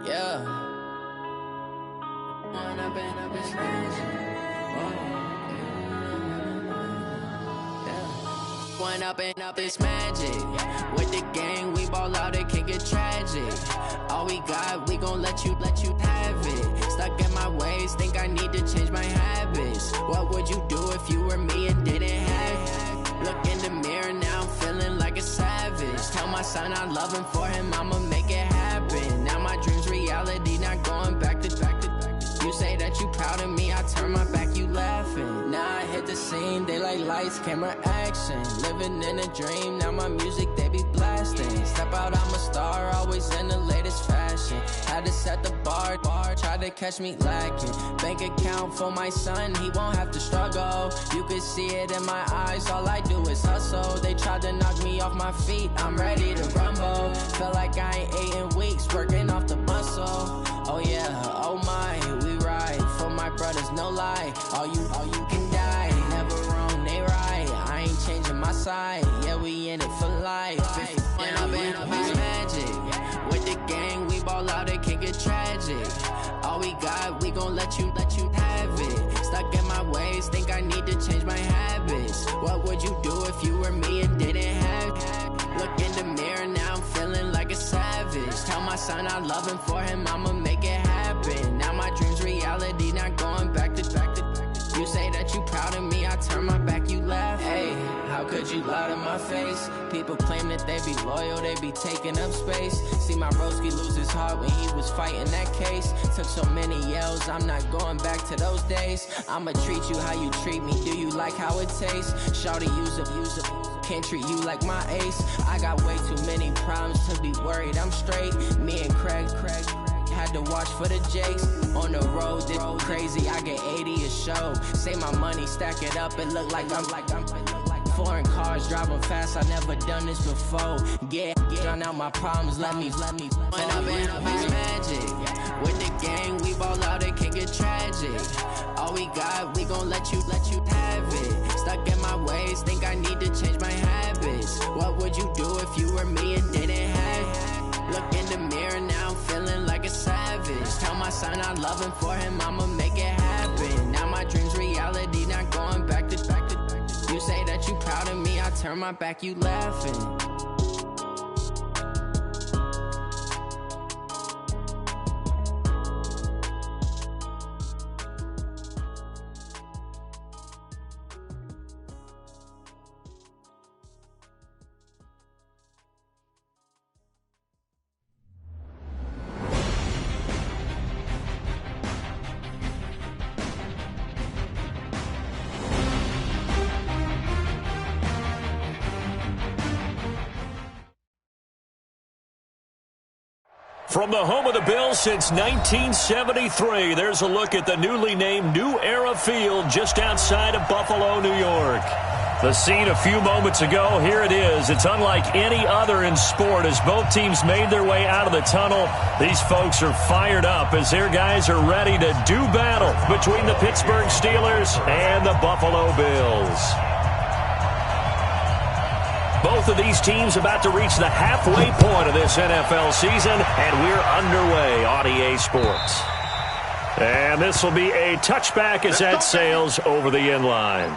Yeah. One up and up, it's magic. With the gang, we ball out, it can get tragic. All we got, we gon' let you have it. Stuck in my ways, think I need to change my habits. What would you do if you were me and didn't have it? Look in the mirror, now I'm feeling like a savage. Tell my son I love him, for him I'ma make it happen. Now my dream's reality, not going back to. You say that you proud of me, I turn my back, you laughing. Now I hit the scene, they like lights, camera, action. Living in a dream, now my music, they be blasting. Step out, I'm a star, always in the latest fashion. Had to set the bar, try to catch me lacking. Bank account for my son, he won't have to struggle. You can see it in my eyes, all I do is hustle. They tried to knock me off my feet, I'm ready to rumble. Feel like I ain't ate in weeks, working off the muscle. Oh yeah, oh my, we ride for my brothers, no lie. All you can die, never wrong, they right. I ain't changing my side, yeah, we in it for life. When I've been up, it's magic. With the gang, we ball out, it can get tragic. All we got, we gon' let you have it. Stuck in my ways, think I need to change my habits. What would you do if you were me and didn't have it? Look in the mirror, now I'm feeling like a savage. Tell my son I love him, for him I'ma make it happen. Now my dream's reality, not going back to. You say that you proud of me, I turn my back, you laugh. Hey, how could you lie to my face? People claim that they be loyal, they be taking up space. See my broski lose his heart when he was fighting that case. Took so many yells, I'm not going back to those days. I'ma treat you how you treat me, do you like how it tastes? Shawty, use up, can't treat you like my ace. I got way too many problems to be worried, I'm straight. Me and Craig had to watch for the Jakes. On the road, this crazy, I get 80 a show. Say my money, stack it up, it look like I'm foreign cars, driving fast, I never done this before. Get drown out my problems, let me. When I've been up, it's magic. With the gang, we ball out, it can get tragic. All we got, we gon' let you have it. Stuck in my ways, think I need to change my habits. What would you do if you were me and didn't have it? Look in the mirror, now I'm feeling like a savage. Tell my son I love him, for him I'ma make it happen. Now my dream's reality, not going back to. You say that you proud of me, I turn my back, you laughing. From the home of the Bills since 1973, there's a look at the newly named New Era Field just outside of Buffalo, New York. The scene a few moments ago, here it is. It's unlike any other in sport as both teams made their way out of the tunnel. These folks are fired up as their guys are ready to do battle between the Pittsburgh Steelers and the Buffalo Bills. Both of these teams about to reach the halfway point of this NFL season, and we're underway on EA Sports. And this will be a touchback as that sails over the end line.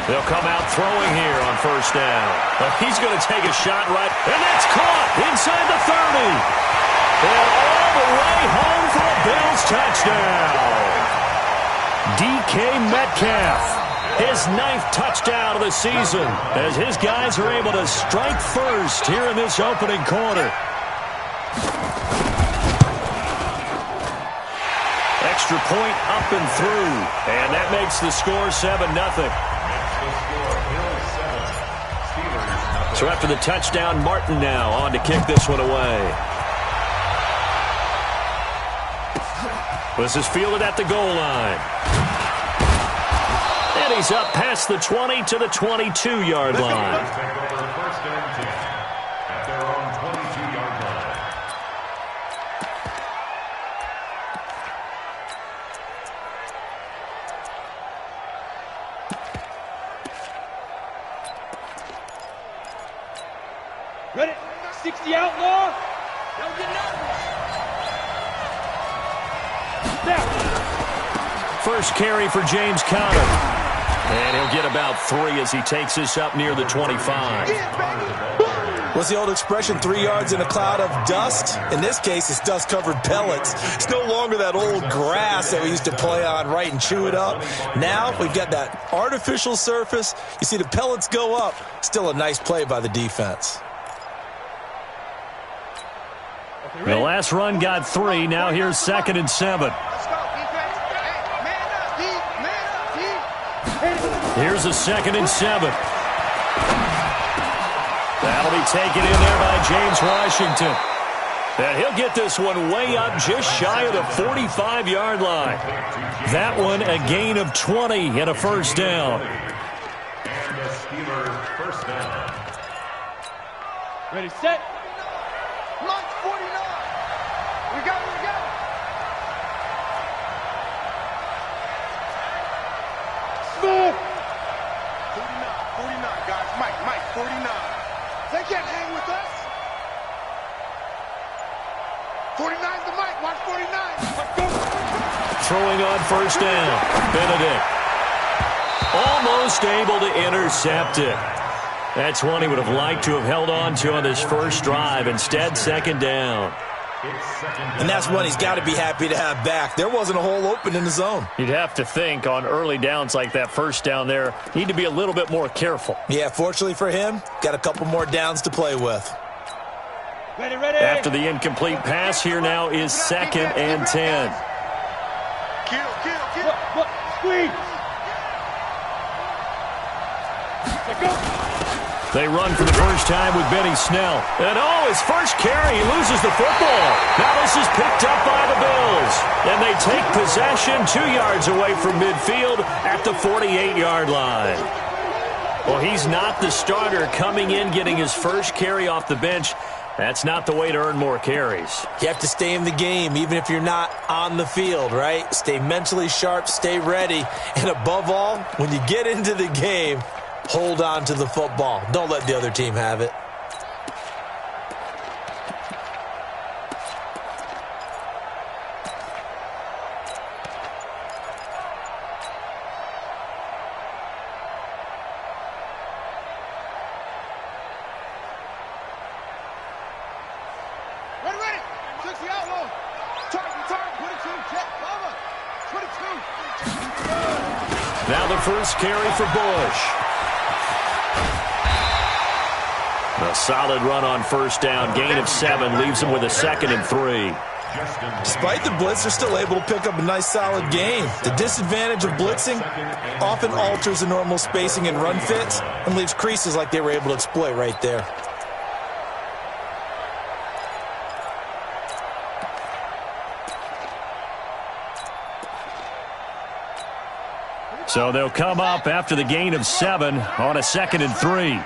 They'll come out throwing here on first down. But he's going to take a shot right, and that's caught inside the 30. And all the way home for a Bills touchdown. DK Metcalf, his 9th touchdown of the season, as his guys are able to strike first here in this opening quarter. extra point up and through. And that makes the score 7-0. So after the touchdown, Martin now on to kick this one away. This is fielded at the goal line. And he's up past the 20 to the 22-yard line. At their own 22-yard line. Ready? 60 outlaw. Don't get nothing. First carry for James Conner. And he'll get about 3 as he takes this up near the 25. What's the old expression, 3 yards in a cloud of dust? In this case, it's dust-covered pellets. It's no longer that old grass that we used to play on, right, and chew it up. Now we've got that artificial surface. You see the pellets go up. Still a nice play by the defense. The last run got 3. Now here's 2nd and 7. Here's a 2nd and 7. That'll be taken in there by James Washington. And he'll get this one way up just shy of the 45-yard line. That one a gain of 20 and a first down. And the Steelers first down. Ready, set. Mike 49. We got it. Smooth. 49, guys. Mike 49. They can't hang with us. 49's the Mike. Watch 49. Throwing on first down. Benedict. Almost able to intercept it. That's one he would have liked to have held on to on this first drive. Instead, 2nd down. And that's one he's got to be happy to have back. There wasn't a hole open in the zone. You'd have to think on early downs like that first down there, need to be a little bit more careful. Yeah, fortunately for him, got a couple more downs to play with. Ready. After the incomplete pass, here now is 2nd and 10. Kill. Squeeze. Let's go. They run for the first time with Benny Snell. And his first carry, he loses the football. Now this is picked up by the Bills. And they take possession 2 yards away from midfield at the 48-yard line. Well, he's not the starter coming in, getting his first carry off the bench. That's not the way to earn more carries. You have to stay in the game, even if you're not on the field, right? Stay mentally sharp, stay ready. And above all, when you get into the game, hold on to the football. Don't let the other team have it. Ready. 60 outlaw. Target. 22. Jet. Over. 22. Now the first carry for Bush. A solid run on first down. Gain of 7 leaves him with a 2nd and 3. Despite the blitz, they're still able to pick up a nice, solid gain. The disadvantage of blitzing often alters the normal spacing and run fits and leaves creases like they were able to exploit right there. So they'll come up after the gain of 7 on a 2nd and 3.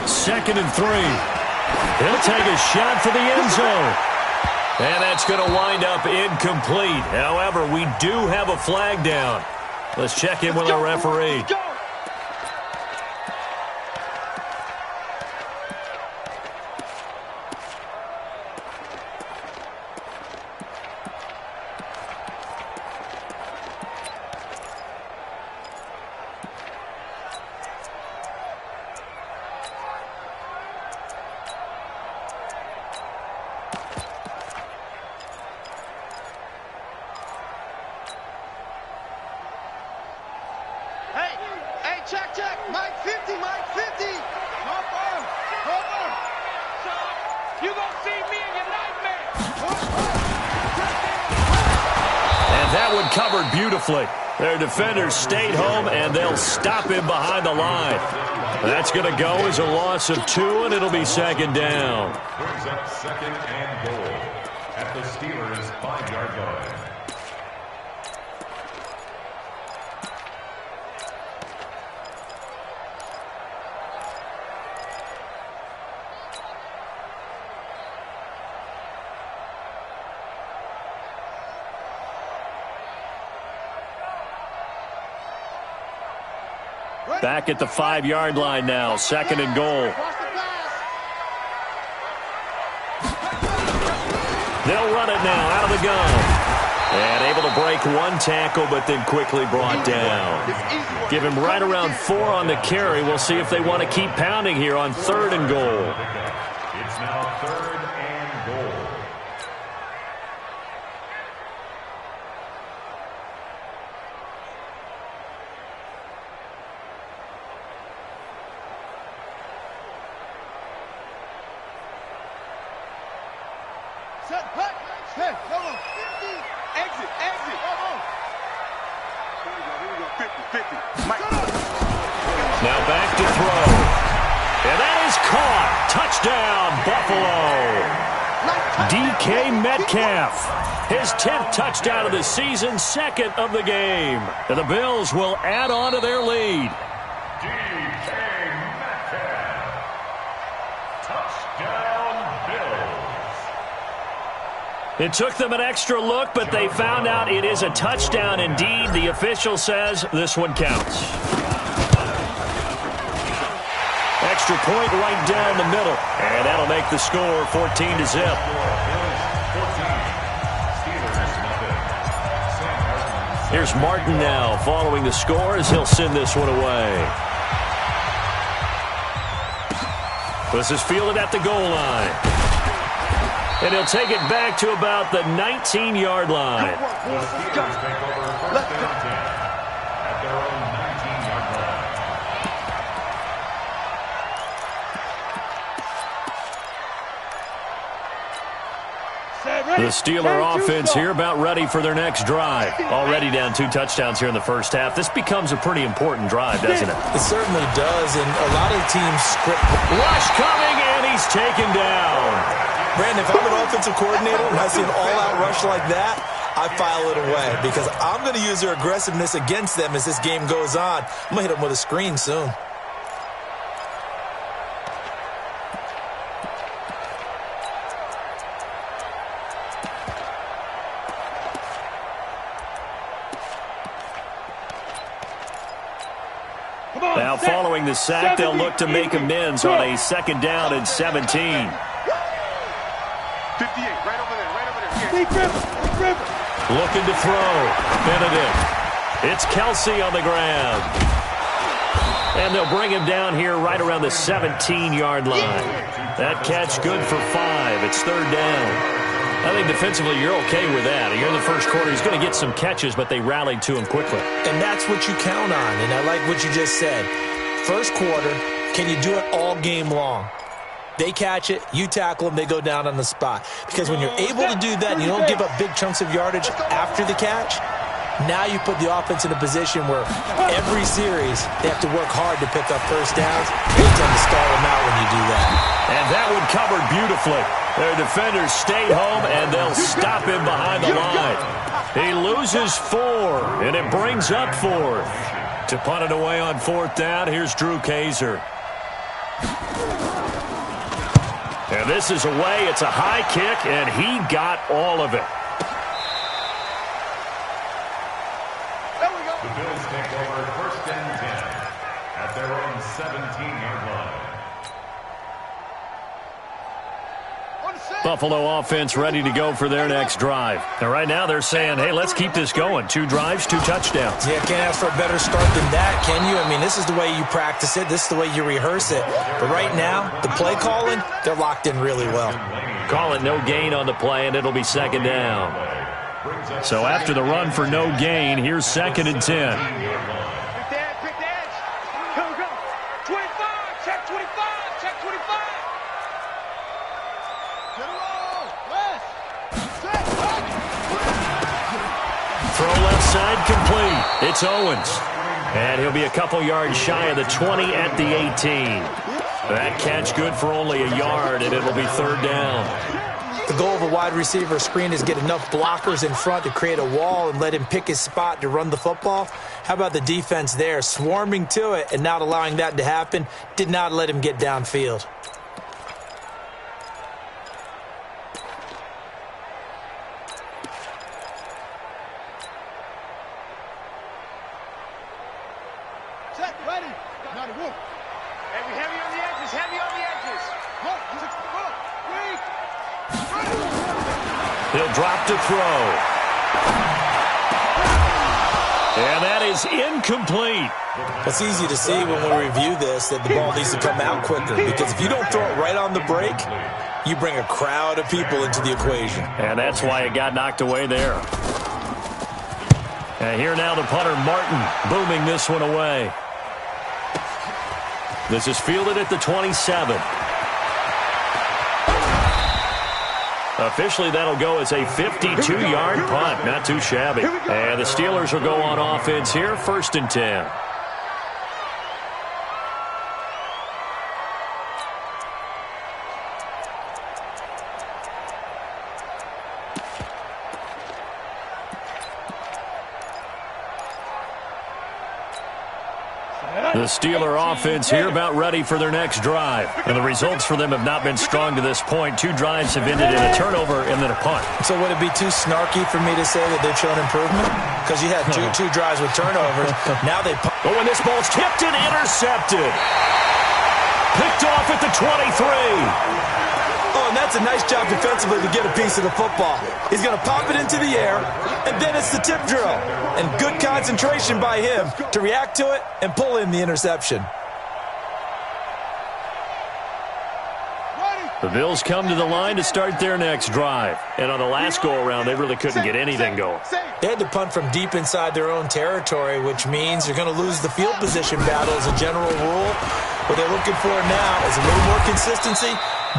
2nd and 3. He'll take a shot for the end zone. And that's going to wind up incomplete. However, we do have a flag down. Let's check in with our referee. Check. Mike 50. Hop on. You gonna see me in your nightmare. And that one covered beautifully. Their defenders stayed home, and they'll stop him behind the line. That's going to go as a loss of 2, and it'll be second down. Brings up second and goal at the Steelers' 5-yard line. Back at the 5-yard line now, second and goal. They'll run it now out of the gun. And able to break one tackle, but then quickly brought down. Give him right around 4 on the carry. We'll see if they want to keep pounding here on third and goal. It's now third and goal. Set, hut, set, hold on. Exit, hold on. Here we go, 50. Mike. Now back to throw. And that is caught. Touchdown, Buffalo. DK Metcalf. His 10th touchdown of the season, second of the game. And the Bills will add on to their lead. DK Metcalf. Touchdown, Bills. It took them an extra look, but they found out it is a touchdown indeed. The official says this one counts. Extra point right down the middle. And that'll make the score 14-0. Here's Martin now following the score as he'll send this one away. This is fielded at the goal line. And he'll take it back to about the 19-yard line. The Steelers take over first and 10 at their own 19-yard line. The Steeler offense here about ready for their next drive. Already down 2 touchdowns here in the first half. This becomes a pretty important drive, doesn't it? It certainly does, and a lot of teams script. Rush coming, and he's taken down. Brandon, if I'm an offensive coordinator and I see an all-out rush like that, I file it away because I'm going to use their aggressiveness against them as this game goes on. I'm going to hit them with a screen soon. Now following the sack, they'll look to make amends on a second down and 17. 58, right over there. Looking to throw. Benedict. It's Kelsey on the ground. And they'll bring him down here right around the 17-yard line. That catch good for 5. It's third down. I think defensively you're okay with that. You're in the first quarter. He's going to get some catches, but they rallied to him quickly. And that's what you count on, and I like what you just said. First quarter, can you do it all game long? They catch it, you tackle them, they go down on the spot. Because when you're able to do that and you don't give up big chunks of yardage after the catch, now you put the offense in a position where every series they have to work hard to pick up first downs. You tend to stall them out when you do that. And that one covered beautifully. Their defenders stayed home, and they'll stop him behind the line. He loses 4, and it brings up 4th. To punt it away on 4th down, here's Drew Kaiser. And this is away. It's a high kick, and he got all of it. The Bills take over first and 10 at their own 17-yard line. Buffalo offense ready to go for their next drive. And right now they're saying, hey, let's keep this going. 2 drives, 2 touchdowns. Yeah, can't ask for a better start than that, can you? I mean, this is the way you practice it. This is the way you rehearse it. But right now, the play calling, they're locked in really well. Call it no gain on the play, and it'll be second down. So after the run for no gain, here's second and 10. side complete. It's Owens. And he'll be a couple yards shy of the 20 at the 18. That catch good for only a yard, and it'll be third down. The goal of a wide receiver screen is get enough blockers in front to create a wall and let him pick his spot to run the football. How about the defense there, swarming to it and not allowing that to happen? Did not let him get downfield. Set, ready. Now to move. Heavy on the edges, heavy on the edges. He'll drop to throw. And that is incomplete. It's easy to see when we review this that the ball needs to come out quicker, because if you don't throw it right on the break, you bring a crowd of people into the equation. And that's why it got knocked away there. And here now the punter, Martin, booming this one away. This is fielded at the 27. Officially, that'll go as a 52-yard punt. Not too shabby. And the Steelers will go on offense here, 1st and 10. The Steeler offense here about ready for their next drive. And the results for them have not been strong to this point. 2 drives have ended in a turnover and then a punt. So would it be too snarky for me to say that they've shown improvement? Because you had two drives with turnovers. Now they punt. Oh, and this ball's tipped and intercepted. Picked off at the 23. Oh, and that's a nice job defensively to get a piece of the football. He's going to pop it into the air, and then it's the tip drill. And good concentration by him to react to it and pull in the interception. The Bills come to the line to start their next drive. And on the last go-around, they really couldn't get anything going. They had to punt from deep inside their own territory, which means you're going to lose the field position battle as a general rule. What they're looking for now is a little more consistency,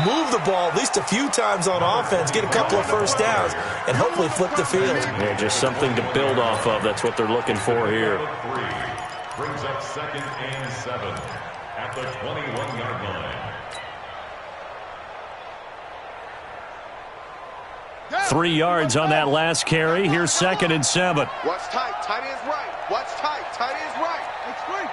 move the ball at least a few times on offense, get a couple of first downs, and hopefully flip the field. Yeah, just something to build off of. That's what they're looking for here. Brings up 2nd and 7 at the 21-yard line. 3 yards on that last carry. Here's 2nd and 7. Watch tight. Tight end's right. Watch tight. Tight end's right. It's free.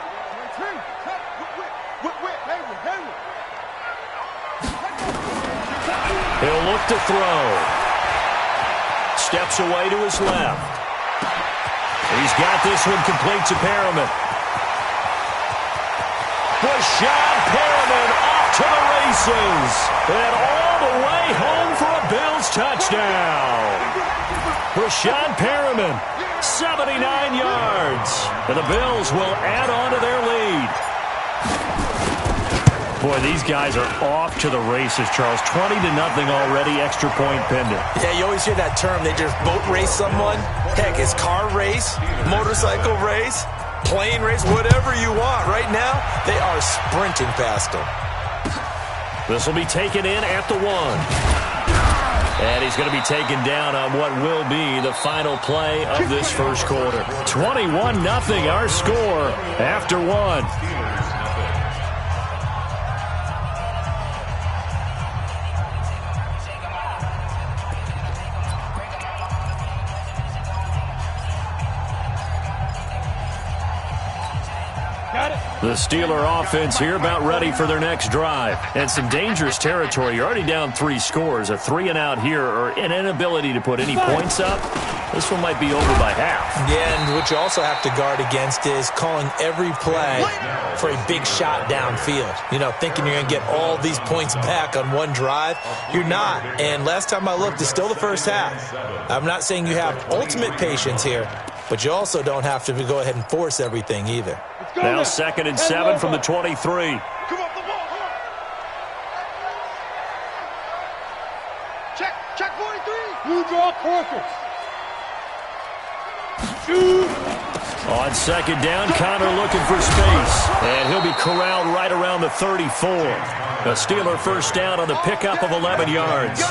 He'll look to throw. Steps away to his left. He's got this one complete to Perriman. Breshad Perriman off to the races. And all the way home for a Bills touchdown. Breshad Perriman, 79 yards. And the Bills will add on to their lead. Boy, these guys are off to the races, Charles. 20-0 already, extra point pending. Yeah, you always hear that term. They just boat race someone. Heck, it's car race, motorcycle race, plane race, whatever you want. Right now, they are sprinting past them. This will be taken in at the 1. And he's going to be taken down on what will be the final play of this first quarter. 21-0, our score after 1. The Steeler offense here about ready for their next drive. And some dangerous territory. You're already down 3 scores. A 3 and out here, or an inability to put any points up. This one might be over by half. Yeah, and what you also have to guard against is calling every play for a big shot downfield. You know, thinking you're going to get all these points back on one drive. You're not. And last time I looked, it's still the first half. I'm not saying you have ultimate patience here, but you also don't have to go ahead and force everything either. Now 2nd and 7 from the 23. Come up the ball. Check 43. Blue draw corpus. Shoot. On 2nd down, Connor looking for space. And he'll be corralled right around the 34. A Steeler first down on the pickup of 11 yards.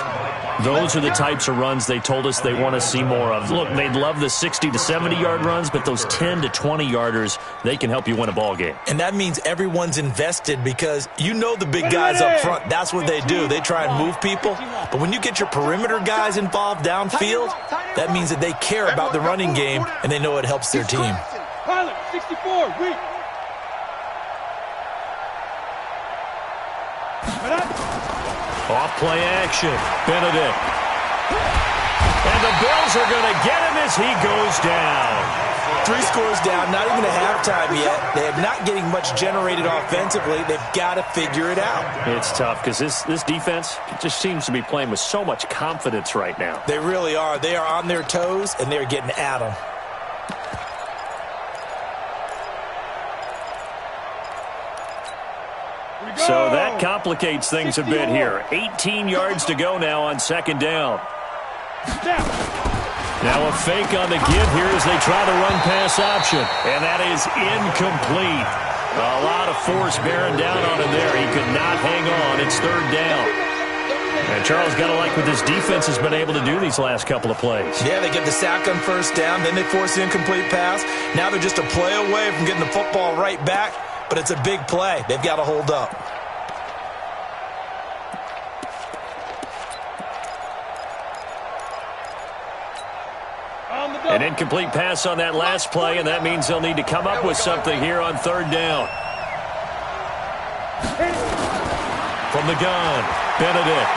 Those are the types of runs they told us they want to see more of. Look, they'd love the 60 to 70-yard runs, but those 10 to 20-yarders, they can help you win a ball game. And that means everyone's invested because you know the big guys up front, that's what they do. They try and move people. But when you get your perimeter guys involved downfield, that means that they care about the running game and they know it helps their team. Pilot, 64, weak. Off play action, Benedict. And the Bills are going to get him as he goes down. 3 scores down, not even a halftime yet. They're not getting much generated offensively. They've got to figure it out. It's tough because this defense just seems to be playing with so much confidence right now. They really are. They are on their toes, and they're getting at them. So that complicates things a bit here. 18 yards to go now on second down. Now a fake on the give here as they try the run-pass option. And that is incomplete. A lot of force bearing down on him there. He could not hang on. It's third down. And Charles, got to like what this defense has been able to do these last couple of plays. Yeah, they get the sack on first down. Then they force the incomplete pass. Now they're just a play away from getting the football right back. But it's a big play. They've got to hold up. An incomplete pass on that last play, and that means they'll need to come up with something here on third down. From the gun, Benedict.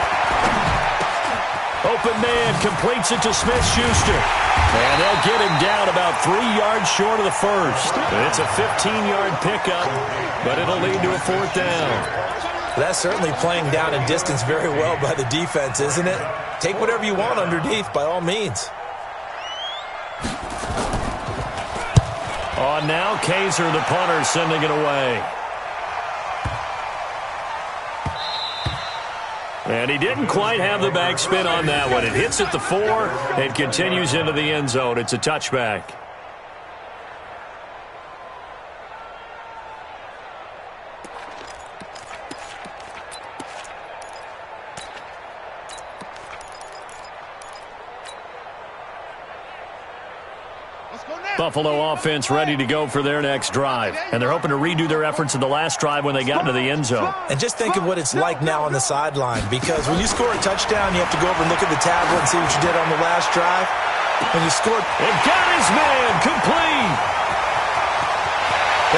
Open man, completes it to Smith-Schuster. And they'll get him down about 3 yards short of the first. It's a 15-yard pickup, but it'll lead to a fourth down. That's certainly playing down in distance very well by the defense, isn't it? Take whatever you want underneath, by all means. On now, Kaiser, the punter, sending it away. And he didn't quite have the backspin on that one. It hits at the 4 and continues into the end zone. It's a touchback. Buffalo offense ready to go for their next drive. And they're hoping to redo their efforts in the last drive when they got into the end zone. And just think of what it's like now on the sideline. Because when you score a touchdown, you have to go over and look at the tablet and see what you did on the last drive. When you scored... And got his man complete.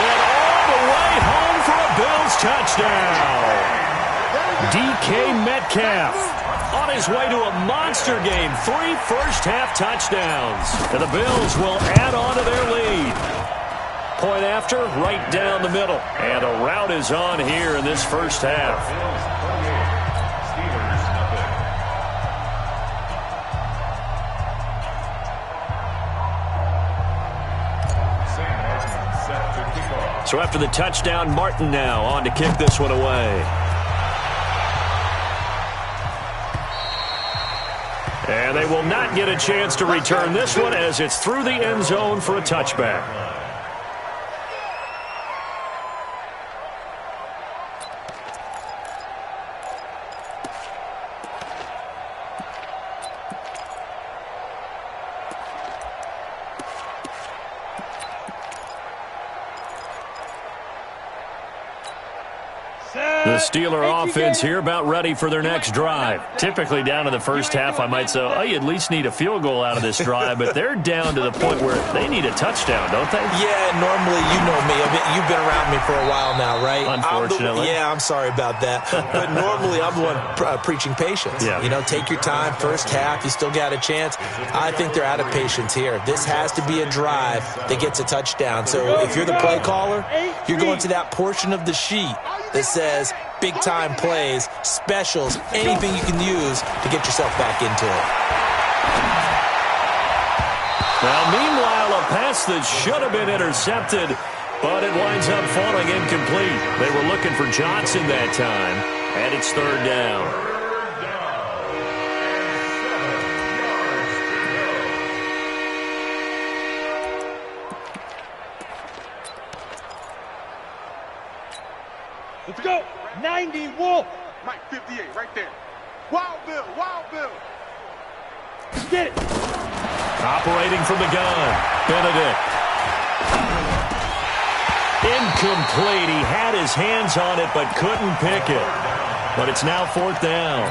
And all the way home for a Bills touchdown. DK Metcalf on his way to a monster game. 3 first-half touchdowns. And the Bills will add on to their lead. Point after, right down the middle. And a rout is on here in this first half. So after the touchdown, Martin now on to kick this one away. And they will not get a chance to return this one as it's through the end zone for a touchback. The Steeler offense here about ready for their next drive. Typically down in the first half, I might say, oh, you at least need a field goal out of this drive, but they're down to the point where they need a touchdown, don't they? Yeah, normally, you know me. You've been around me for a while now, right? Unfortunately. I'm sorry about that. But normally, I'm the one preaching patience. Yeah. You know, take your time. First half, you still got a chance. I think they're out of patience here. This has to be a drive that gets a touchdown. So if you're the play caller, you're going to that portion of the sheet that says big-time plays, specials, anything you can use to get yourself back into it. Now, meanwhile, a pass that should have been intercepted, but it winds up falling incomplete. They were looking for Johnson that time, and it's third down. Let's go. 90 Wolf. Mike 58, right there. Wild Bill, Wild Bill. Get it. Operating from the gun, Benedict. Incomplete. He had his hands on it but couldn't pick it. But it's now 4th down.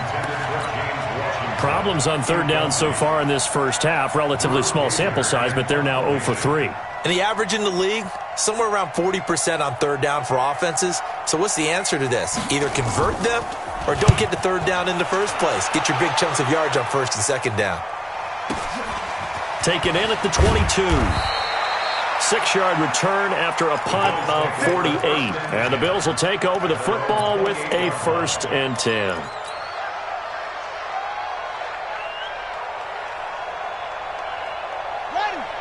Problems on 3rd down so far in this first half. Relatively small sample size, but they're now 0 for 3. And the average in the league, somewhere around 40% on 3rd down for offenses. So what's the answer to this? Either convert them or don't get to 3rd down in the first place. Get your big chunks of yards on 1st and 2nd down. Taken in at the 22. 6-yard return after a punt of 48. And the Bills will take over the football with a 1st and 10.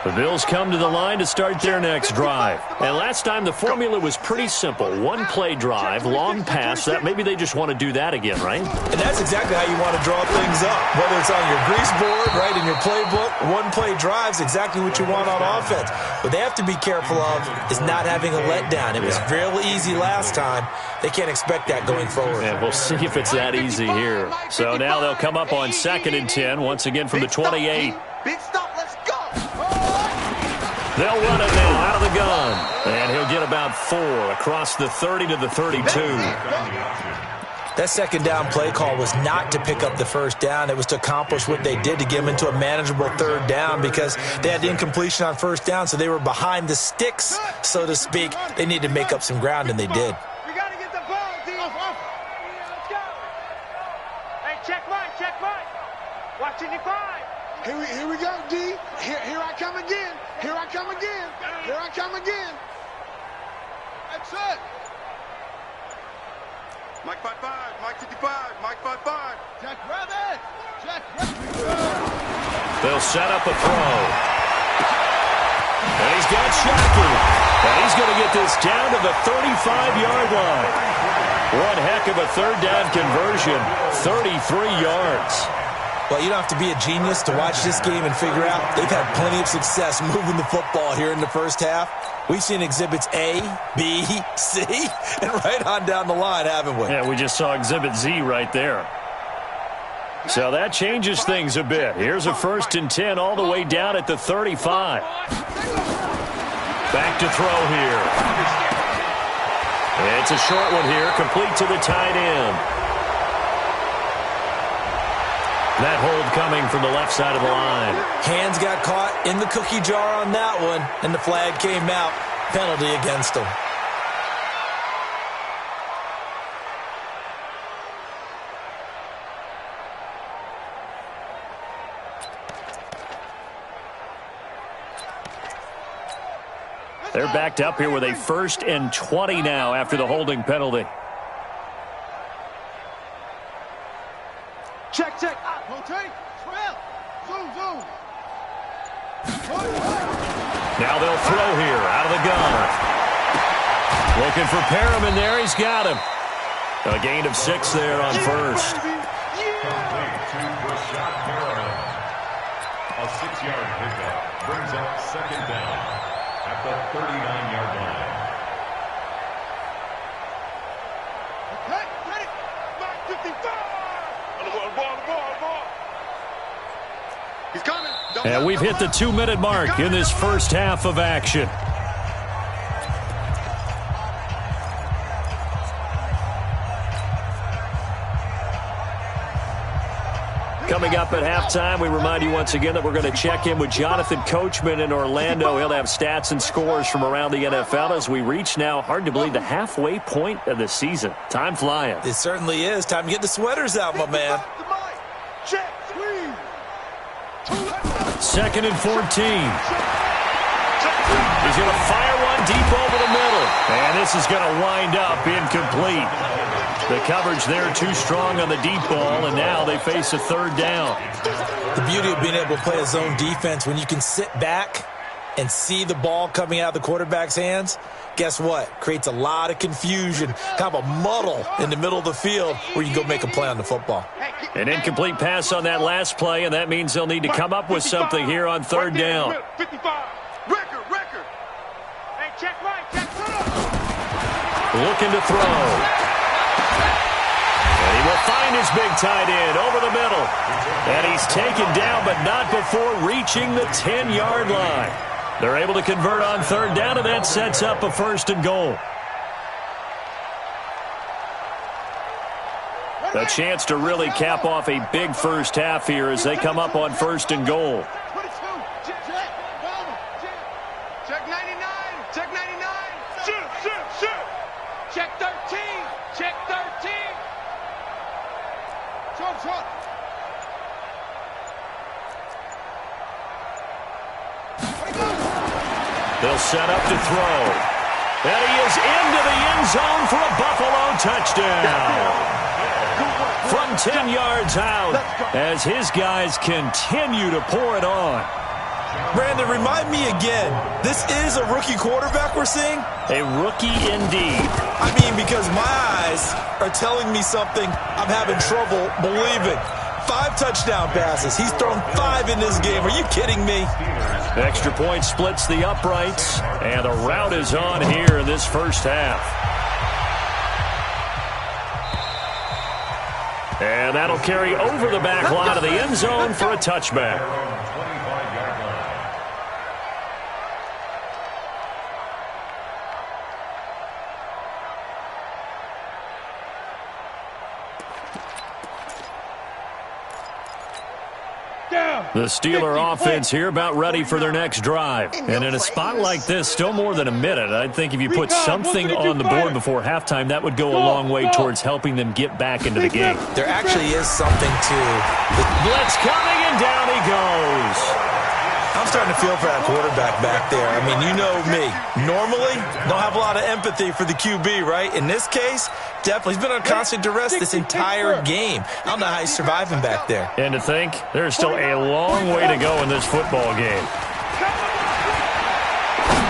The Bills come to the line to start their next drive. And last time the formula was pretty simple. 1-play drive, long pass. That maybe they just want to do that again, right? And that's exactly how you want to draw things up. Whether it's on your grease board, right, in your playbook, 1-play drive's exactly what you want on offense. What they have to be careful of is not having a letdown. It was real easy last time. They can't expect that going forward. And we'll see if it's that easy here. So now they'll come up on 2nd and 10, once again from the 28. Big stop, let's go. They'll run it now out of the gun. And he'll get about 4 across the 30 to the 32. That 2nd down play call was not to pick up the 1st down. It was to accomplish what they did to get them into a manageable 3rd down because they had incompletion on 1st down, so they were behind the sticks, so to speak. They needed to make up some ground, and they did. We got to get the ball, D. Let's go. Hey, check right, check right. Watching your 5. Here we go, D. Here I come again. Here I come again. Here I come again. That's it. Mike 5-5, Mike 55, Mike 5-5. Jack Rabbit. Jack Rabbit. They'll set up a throw. And he's got Shockey. And he's going to get this down to the 35-yard line. One heck of a 3rd down conversion. 33 yards. Well, you don't have to be a genius to watch this game and figure out they've had plenty of success moving the football here in the first half. We've seen exhibits A, B, C, and right on down the line, haven't we? Yeah, we just saw exhibit Z right there. So that changes things a bit. Here's a 1st and 10 all the way down at the 35. Back to throw here. It's a short one here, complete to the tight end. That hold coming from the left side of the line. Hands got caught in the cookie jar on that one, and the flag came out. Penalty against them. They're backed up here with a 1st and 20 now after the holding penalty. Check. Rotate. Trail. Zoom. Now they'll throw here out of the gun. Looking for Perriman there. He's got him. A gain of 6 there on 1st. Complete to Rashad Perriman. A 6-yard pickup brings up 2nd down at the 39-yard line. Okay, ready. Mark 55. Ball. He's coming. And we've hit the 2-minute mark in this first half of action. Coming up at halftime, we remind you once again that we're going to check in with Jonathan Coachman in Orlando. He'll have stats and scores from around the NFL as we reach now, hard to believe, the halfway point of the season. Time flying. It certainly is. Time to get the sweaters out, my man. Check, squeeze. 2nd and 14. He's going to fire one deep over the middle. And this is going to wind up incomplete. The coverage there too strong on the deep ball, and now they face a 3rd down. The beauty of being able to play a zone defense, when you can sit back and see the ball coming out of the quarterback's hands, guess what? Creates a lot of confusion, kind of a muddle in the middle of the field where you can go make a play on the football. An incomplete pass on that last play, and that means they'll need to come up with something here on 3rd down. 55. Record. Hey, check right, check right. Looking to throw. And He will find his big tight end over the middle. And he's taken down, but not before reaching the 10-yard line. They're able to convert on third down, and that sets up a first and goal. A chance to really cap off a big first half here as they come up on first and goal. Check 99. Check 99. Shoot. Check 13. Check 13. Short. They'll set up to throw. And he is into the end zone for a Buffalo touchdown. From 10 yards out as his guys continue to pour it on. Brandon, remind me again, this is a rookie quarterback we're seeing? A rookie indeed. I mean, because my eyes are telling me something I'm having trouble believing. 5 touchdown passes. He's thrown 5 in this game. Are you kidding me? Extra point splits the uprights, and the route is on here in this first half. And that'll carry over the back line of the end zone for a touchback. The Steeler offense here about ready for their next drive. And in a spot like this, still more than a minute, I think if you put something on the board before halftime, that would go a long way towards helping them get back into the game. There actually is something to the blitz coming, and down he goes. I'm starting to feel for that quarterback back there. I mean, you know me. Normally, don't have a lot of empathy for the QB, right? In this case, definitely. He's been on constant duress this entire game. I don't know how he's surviving back there. And to think, there's still a long way to go in this football game.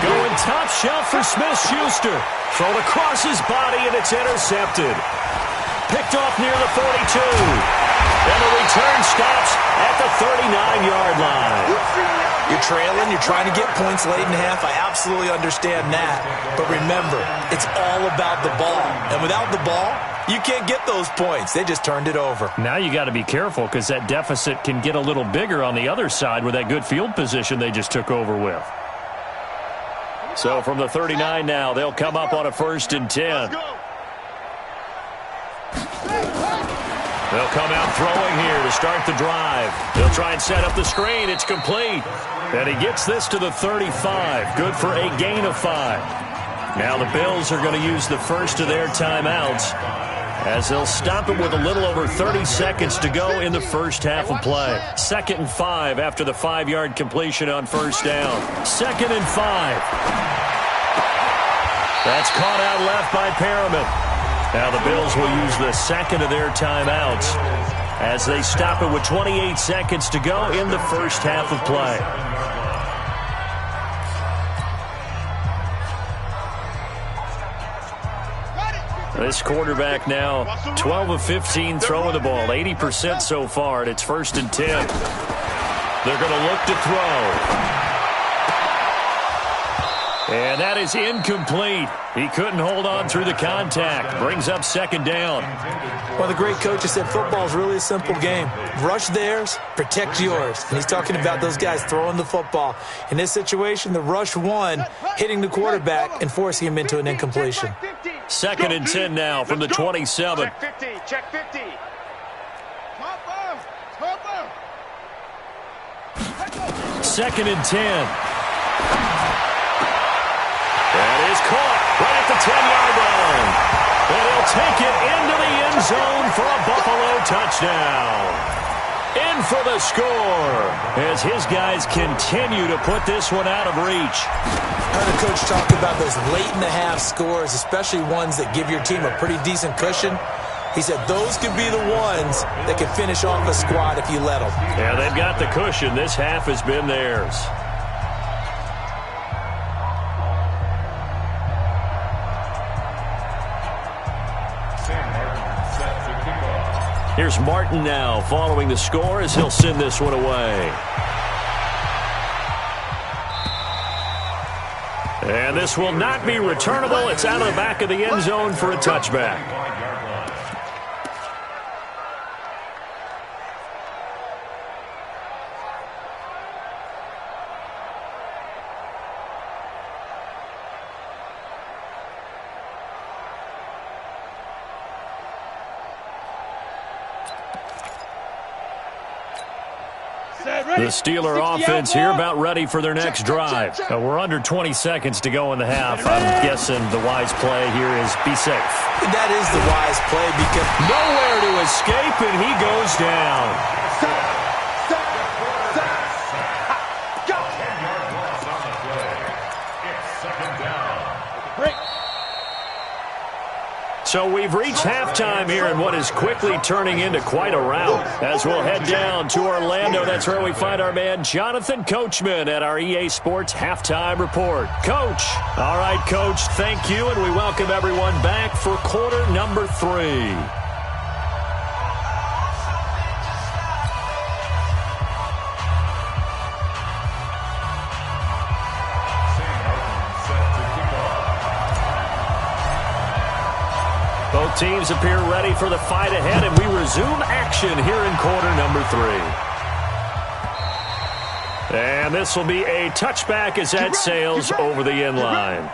Going top shelf for Smith-Schuster. Thrown across his body, and it's intercepted. Picked off near the 42. And the return stops at the 39-yard line. You're trailing, you're trying to get points late in half. I absolutely understand that. But remember, it's all about the ball. And without the ball, you can't get those points. They just turned it over. Now you got to be careful because that deficit can get a little bigger on the other side with that good field position they just took over with. So from the 39 now, they'll come up on a 1st and 10. They'll come out throwing here to start the drive. They'll try and set up the screen. It's complete. And he gets this to the 35. Good for a gain of 5. Now the Bills are going to use the first of their timeouts as they'll stop it with a little over 30 seconds to go in the first half of play. 2nd and 5 after the 5-yard completion on first down. 2nd and 5. That's caught out left by Perriman. Now the Bills will use the second of their timeouts as they stop it with 28 seconds to go in the first half of play. This quarterback now 12 of 15 throwing the ball, 80% so far, and it's 1st and 10. They're going to look to throw. And that is incomplete. He couldn't hold on through the contact. Brings up 2nd down. One of the great coaches said football is really a simple game. Rush theirs, protect yours. And he's talking about those guys throwing the football. In this situation, the rush one, hitting the quarterback and forcing him into an incompletion. 2nd and 10 now from the 27. Check 50. Check 50. Second and 10. That is caught right at the 10-yard line. And he'll take it into the end zone for a Buffalo touchdown. In for the score as his guys continue to put this one out of reach. I heard a coach talk about those late-in-the-half scores, especially ones that give your team a pretty decent cushion. He said those could be the ones that can finish off a squad if you let them. Yeah, they've got the cushion. This half has been theirs. Here's Martin now following the score as he'll send this one away. And this will not be returnable. It's out of the back of the end zone for a touchback. The Steeler offense here about ready for their next drive. We're under 20 seconds to go in the half. I'm guessing the wise play here is be safe. That is the wise play because nowhere to escape, and he goes down. So we've reached halftime here in what is quickly turning into quite a rout. As we'll head down to Orlando, that's where we find our man Jonathan Coachman at our EA Sports Halftime Report. Coach. All right, Coach, thank you, and we welcome everyone back for quarter number 3. Both teams appear ready for the fight ahead, and we resume action here in quarter number 3. And this will be a touchback as that sails over the end line.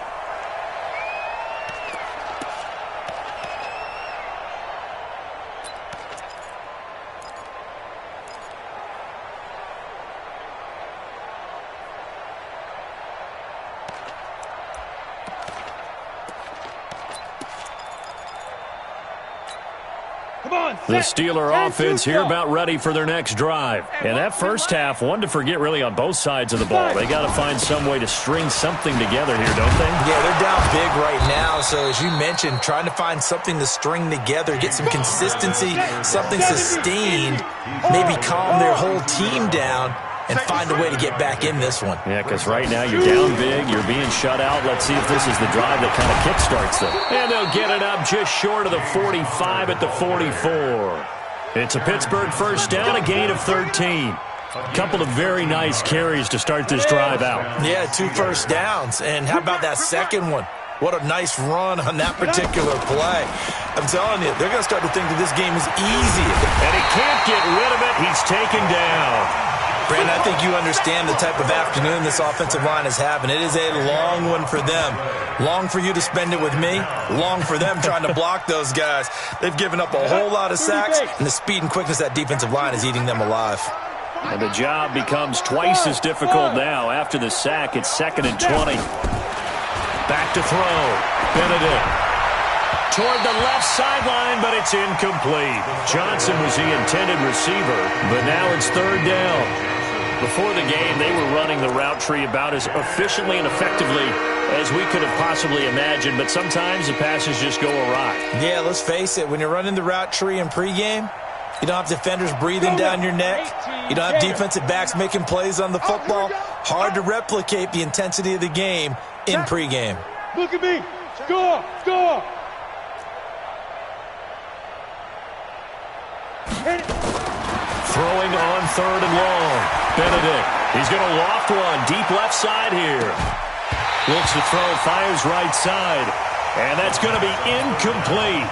The Steeler offense here about ready for their next drive. And that first half, one to forget really on both sides of the ball. They got to find some way to string something together here, don't they? Yeah, they're down big right now. So as you mentioned, trying to find something to string together, get some consistency, something sustained, maybe calm their whole team down and find a way to get back in this one. Yeah, because right now you're down big, you're being shut out. Let's see if this is the drive that kind of kickstarts them. And they'll get it up just short of the 45 at the 44. It's a Pittsburgh first down, a gain of 13. A couple of very nice carries to start this drive out. Yeah, 2 first downs. And how about that second one? What a nice run on that particular play. I'm telling you, they're going to start to think that this game is easy. And he can't get rid of it. He's taken down. Brandon, I think you understand the type of afternoon this offensive line is having. It is a long one for them. Long for you to spend it with me. Long for them trying to block those guys. They've given up a whole lot of sacks, and the speed and quickness of that defensive line is eating them alive. And the job becomes twice as difficult now. After the sack, it's 2nd and 20. Back to throw. Benedict. Toward the left sideline, but it's incomplete. Johnson was the intended receiver, but now it's 3rd down. Before the game, they were running the route tree about as efficiently and effectively as we could have possibly imagined, but sometimes the passes just go awry. Yeah, let's face it. When you're running the route tree in pregame, you don't have defenders breathing down your neck. You don't have defensive backs making plays on the football. Hard to replicate the intensity of the game in pregame. Look at me. Score. Score. Throwing on 3rd and long. Benedict. He's going to loft one deep left side here. Looks to throw, fires right side. And that's going to be incomplete.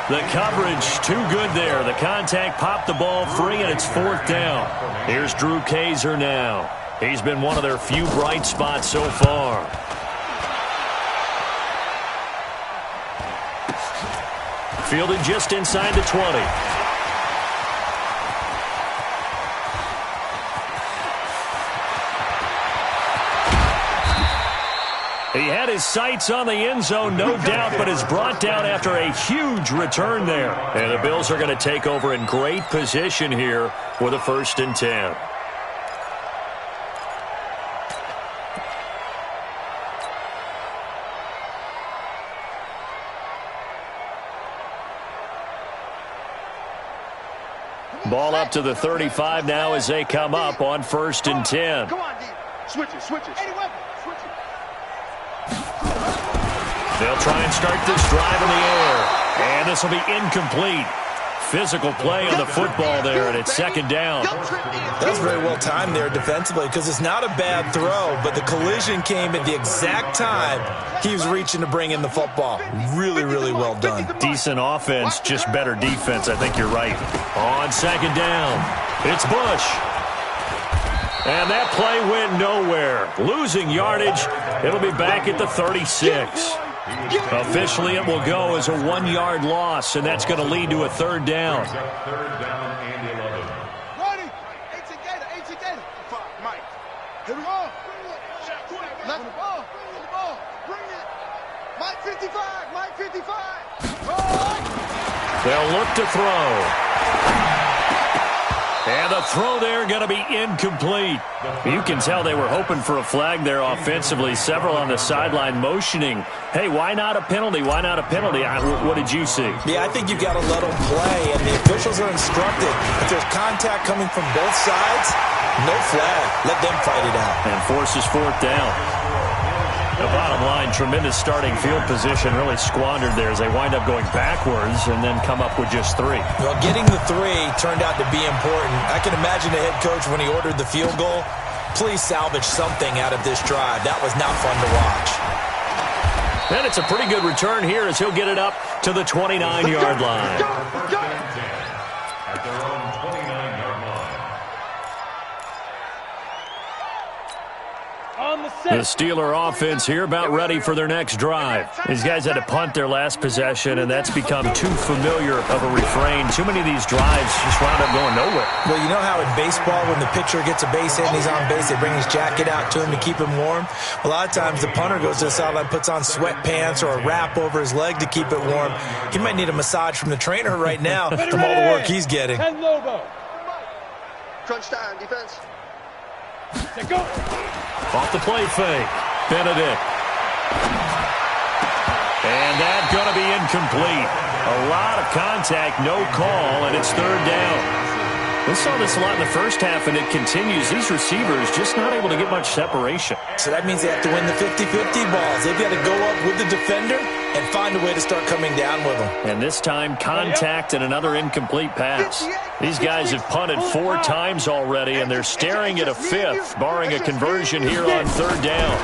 The coverage too good there. The contact popped the ball free, and it's 4th down. Here's Drew Kaiser now. He's been one of their few bright spots so far. Fielded just inside the 20. He had his sights on the end zone, no doubt, but is brought down after a huge return there. And the Bills are going to take over in great position here with a 1st and 10. Ball up to the 35 now as they come up on 1st and 10. Come on, D. Switch it, switch it. Switch it. They'll try and start this drive in the air. And this will be incomplete. Physical play on the football there, and it's 2nd down. That was very well timed there defensively because it's not a bad throw, but the collision came at the exact time he was reaching to bring in the football. Really, really well done. Decent offense, just better defense. I think you're right. On 2nd down, it's Bush. And that play went nowhere. Losing yardage. It'll be back at the 36. Officially, it will go as a 1-yard loss, and that's going to lead to a 3rd down. 3rd down and 11. 55, Mike 55. They'll look to throw. And the throw there going to be incomplete. You can tell they were hoping for a flag there offensively. Several on the sideline motioning, hey, why not a penalty? Why not a penalty? What did you see? Yeah, I think you've got to let them play, and the officials are instructed. If there's contact coming from both sides, no flag. Let them fight it out. And forces fourth down. The bottom line, tremendous starting field position, really squandered there as they wind up going backwards and then come up with just 3. Well, getting the 3 turned out to be important. I can imagine the head coach when he ordered the field goal. Please salvage something out of this drive. That was not fun to watch. And it's a pretty good return here as he'll get it up to the 29-yard line. At their own 29-yard line. The Steeler offense here about ready for their next drive. These guys had to punt their last possession, and that's become too familiar of a refrain. Too many of these drives just wound up going nowhere. Well, you know how in baseball when the pitcher gets a base hit and he's on base, they bring his jacket out to him to keep him warm? A lot of times the punter goes to the sideline, puts on sweatpants or a wrap over his leg to keep it warm. He might need a massage from the trainer right now from all the work he's getting. Crunch time, defense. Go. Off the play fake. Benedict. And that's going to be incomplete. A lot of contact, no call, and it's third down. We saw this a lot in the first half, and it continues. These receivers just not able to get much separation. So that means they have to win the 50-50 balls. They've got to go up with the defender and find a way to start coming down with them. And this time, contact and another incomplete pass. These guys have punted 4 times already, and they're staring at a 5th, barring a conversion here on third down.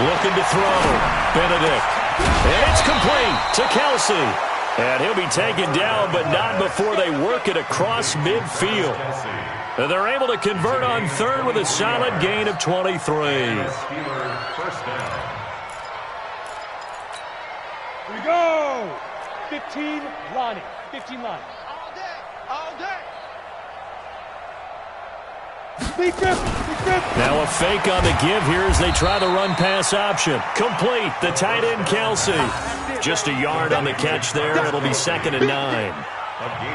Looking to throw. Benedict. And it's complete to Kelsey. And he'll be taken down, but not before they work it across midfield. And they're able to convert on third with a solid gain of 23. First down. Here we go. 15, Lonnie. 15, Lonnie. All day. All day. Big grip. Now a fake on the give here as they try the run-pass option. Complete, the tight end Kelsey. Just a yard on the catch there. It'll be 2nd and 9.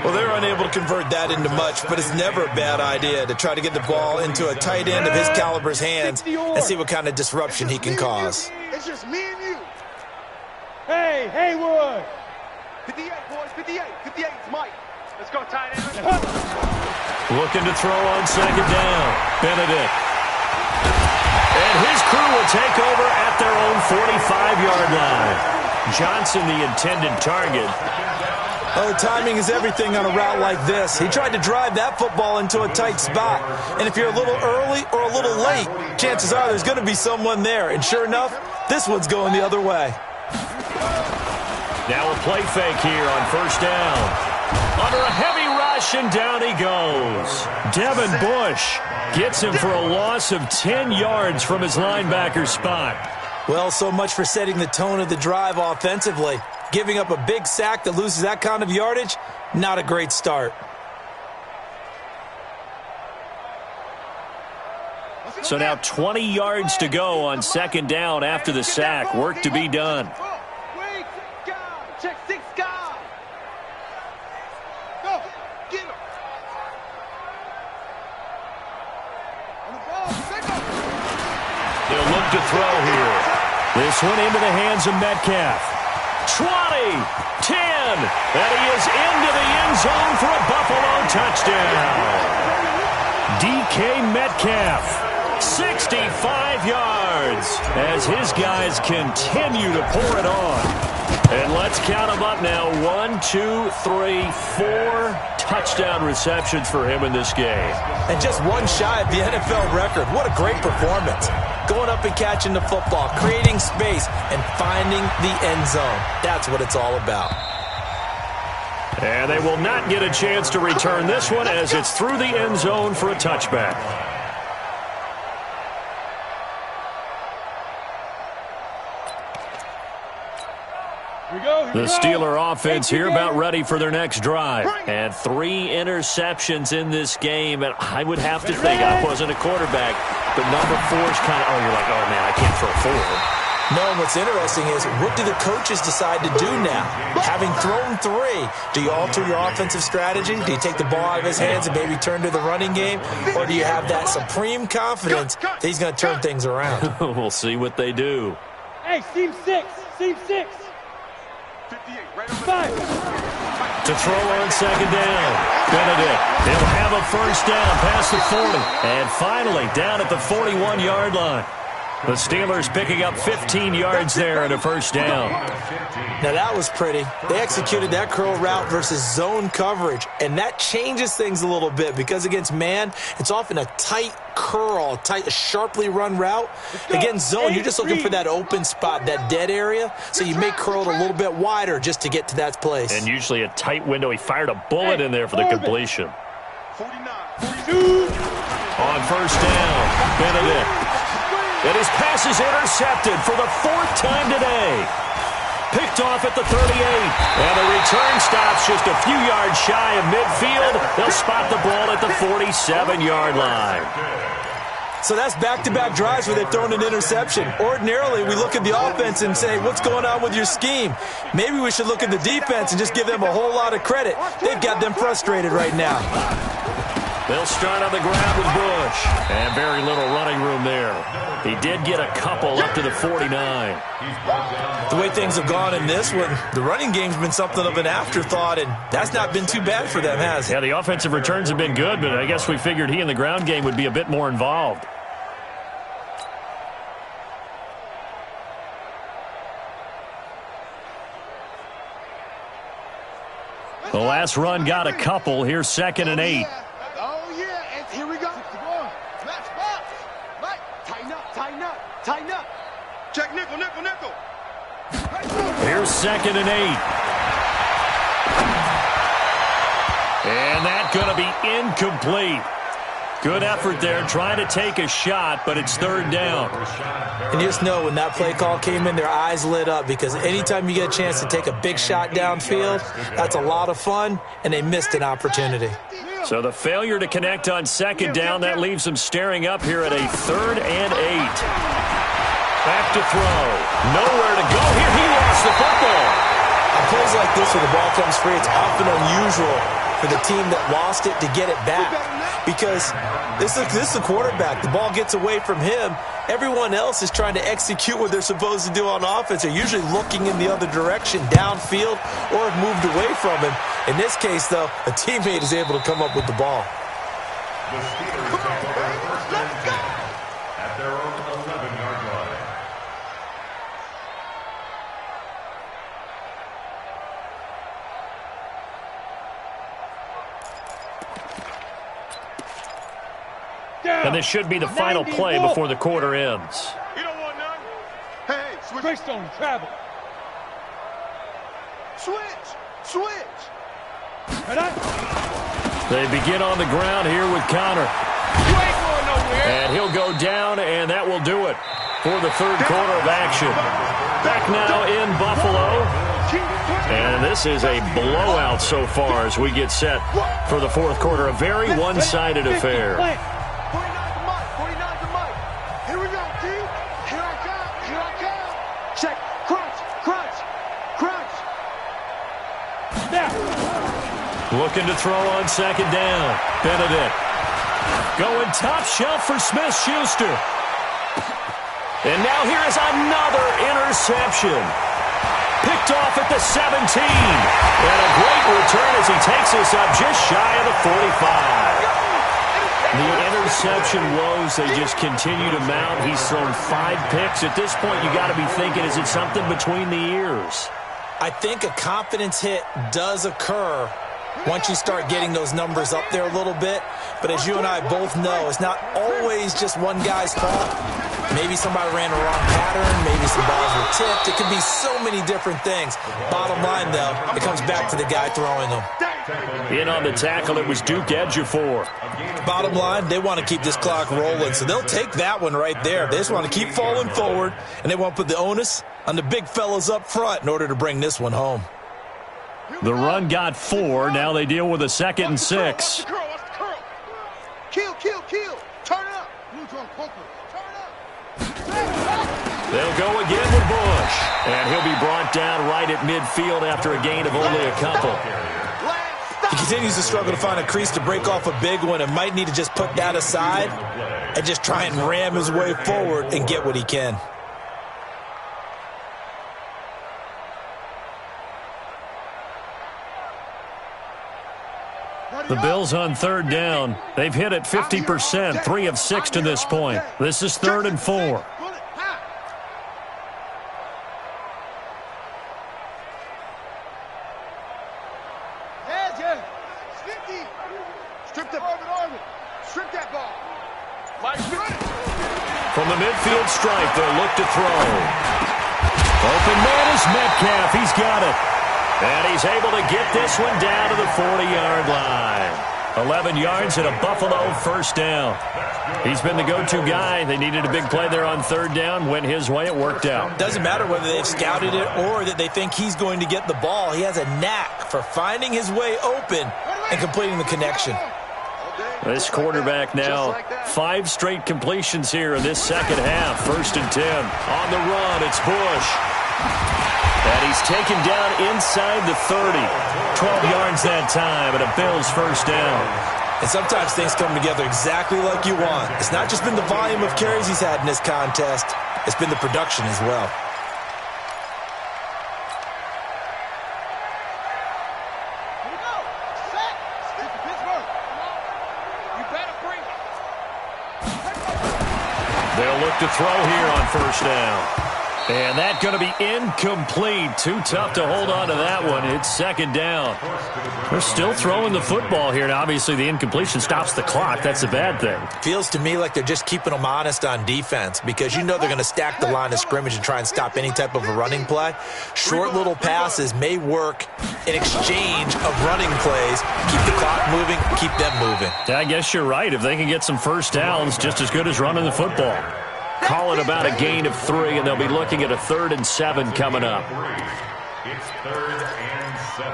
Well, they're unable to convert that into much, but it's never a bad idea to try to get the ball into a tight end of his caliber's hands and see what kind of disruption he can cause. It's just me and you. Hey, Haywood. 58, boys. 58. 58. It's Mike. Let's go, tight end. Looking to throw on 2nd down. Benedict. And his crew will take over at their own 45-yard line. Johnson, the intended target. Oh, timing is everything on a route like this. He tried to drive that football into a tight spot. And if you're a little early or a little late, chances are there's going to be someone there. And sure enough, this one's going the other way. Now a play fake here on first down. Under a heavy rush, and down he goes. Devin Bush gets him for a loss of 10 yards from his linebacker spot. Well, so much for setting the tone of the drive offensively. Giving up a big sack that loses that kind of yardage, not a great start. So now 20 yards to go on 2nd down after the sack. Work to be done. Wait, check 6 guys. Go, get him. On the ball, They'll look to throw here. This one into the hands of Metcalf. 20, 10, and he is into the end zone for a Buffalo touchdown. DK Metcalf, 65 yards, as his guys continue to pour it on. And let's count them up now. 1, 2, 3, 4 touchdown receptions for him in this game. And just one shy of the NFL record. What a great performance. Going up and catching the football, creating space, and finding the end zone. That's what it's all about. And they will not get a chance to return this one as it's through the end zone for a touchback. The Steeler offense here about ready for their next drive. And 3 interceptions in this game. And I would have to think, I wasn't a quarterback, but number 4 is kind of, oh, you're like, oh, man, I can't throw 4. No, what's interesting is, what do the coaches decide to do now? Having thrown 3, do you alter your offensive strategy? Do you take the ball out of his hands and maybe turn to the running game? Or do you have that supreme confidence that he's going to turn things around? We'll see what they do. Hey, seam 6. Seam 6. 58, right over 5. To throw on second down. Benedict. They'll have a first down past the 40. And finally, down at the 41-yard line. The Steelers picking up 15 yards there and a first down. Now that was pretty. They executed that curl route versus zone coverage, and that changes things a little bit because against man, it's often a tight curl, a sharply run route. Against zone, you're just looking for that open spot, that dead area, so you make curl a little bit wider just to get to that place. And usually a tight window. He fired a bullet in there for the completion. 49, 2. On first down, Benedict. And his pass is intercepted for the 4th time today. Picked off at the 38. And the return stops just a few yards shy of midfield. They'll spot the ball at the 47-yard line. So that's back-to-back drives where they've thrown an interception. Ordinarily, we look at the offense and say, what's going on with your scheme? Maybe we should look at the defense and just give them a whole lot of credit. They've got them frustrated right now. They'll start on the ground with Bush. And very little running room there. He did get a couple up to the 49. The way things have gone in this one, the running game's been something of an afterthought, and that's not been too bad for them, has it? Yeah, the offensive returns have been good, but I guess we figured he in the ground game would be a bit more involved. The last run got a couple. Here's 2nd and 8. Oh, yeah, and here we go. Match box. Right. Tighten up. Check nickel. Here's 2nd and 8. And that's going to be incomplete. Good effort there, trying to take a shot, but it's 3rd down. And you just know when that play call came in, their eyes lit up because anytime you get a chance to take a big shot downfield, that's a lot of fun, and they missed an opportunity. So the failure to connect on 2nd down, that leaves them staring up here at a 3rd and 8. Back to throw. Nowhere to go. Here he lost the football. On plays like this where the ball comes free, it's often unusual for the team that lost it to get it back. Because this is the quarterback. The ball gets away from him. Everyone else is trying to execute what they're supposed to do on offense. They're usually looking in the other direction, downfield, or have moved away from him. In this case, though, a teammate is able to come up with the ball. The Steelers take over 1st and 10 at their own 11-yard line. And this should be the final play before the quarter ends. You don't want none? Hey, switch. Greystone, travel. Switch. Right up. They begin on the ground here with Connor. You ain't going nowhere. And he'll go down, and that will do it for the 3rd quarter of action. Back now in Buffalo. And this is a blowout so far as we get set for the 4th quarter. A very one-sided affair. 49's the mic. Here we go, D. Here I come. Check. Crunch. Now. Looking to throw on 2nd down. Benedict. Going top shelf for Smith-Schuster. And now here is another interception. Picked off at the 17. And a great return as he takes us up just shy of the 45. The interception woes, they just continue to mount. He's thrown 5 picks. At this point, you got to be thinking, is it something between the ears? I think a confidence hit does occur once you start getting those numbers up there a little bit. But as you and I both know, it's not always just one guy's fault. Maybe somebody ran a wrong pattern. Maybe some balls were tipped. It could be so many different things. Bottom line, though, it comes back to the guy throwing them. In on the tackle, it was Duke Ejiofor. Bottom line, they want to keep this clock rolling, so they'll take that one right there. They just want to keep falling forward, and they want to put the onus on the big fellas up front in order to bring this one home. The run got 4. Now they deal with a 2nd and 6. Kill. Turn up. Turn up. They'll go again with Bush. And he'll be brought down right at midfield after a gain of only a couple. He continues to struggle to find a crease to break off a big one and might need to just put that aside and just try and ram his way forward and get what he can. The Bills on third down. They've hit it 50%, 3 of 6 to this point. This is 3rd and 4. Strip that ball. From the midfield stripe, they'll look to throw. Open man is Metcalf. He's got it. And he's able to get this one down to the 40-yard line. 11 yards and a Buffalo first down. He's been the go-to guy. They needed a big play there on third down. Went his way. It worked out. Doesn't matter whether they've scouted it or that they think he's going to get the ball. He has a knack for finding his way open and completing the connection. This quarterback now, 5 straight completions here in this second half. 1st and 10. On the run, it's Bush. And he's taken down inside the 30. 12 yards that time, and a Bills first down. And sometimes things come together exactly like you want. It's not just been the volume of carries he's had in this contest. It's been the production as well. They'll look to throw here on first down. And that's going to be incomplete. Too tough to hold on to that one. It's second down. They're still throwing the football here. And obviously, the incompletion stops the clock. That's a bad thing. Feels to me like they're just keeping them honest on defense because you know they're going to stack the line of scrimmage and try and stop any type of a running play. Short little passes may work in exchange of running plays. Keep the clock moving, keep them moving. I guess you're right. If they can get some first downs, just as good as running the football. Call it about a gain of 3, and they'll be looking at a 3rd and 7 coming up. It's 3rd and 7.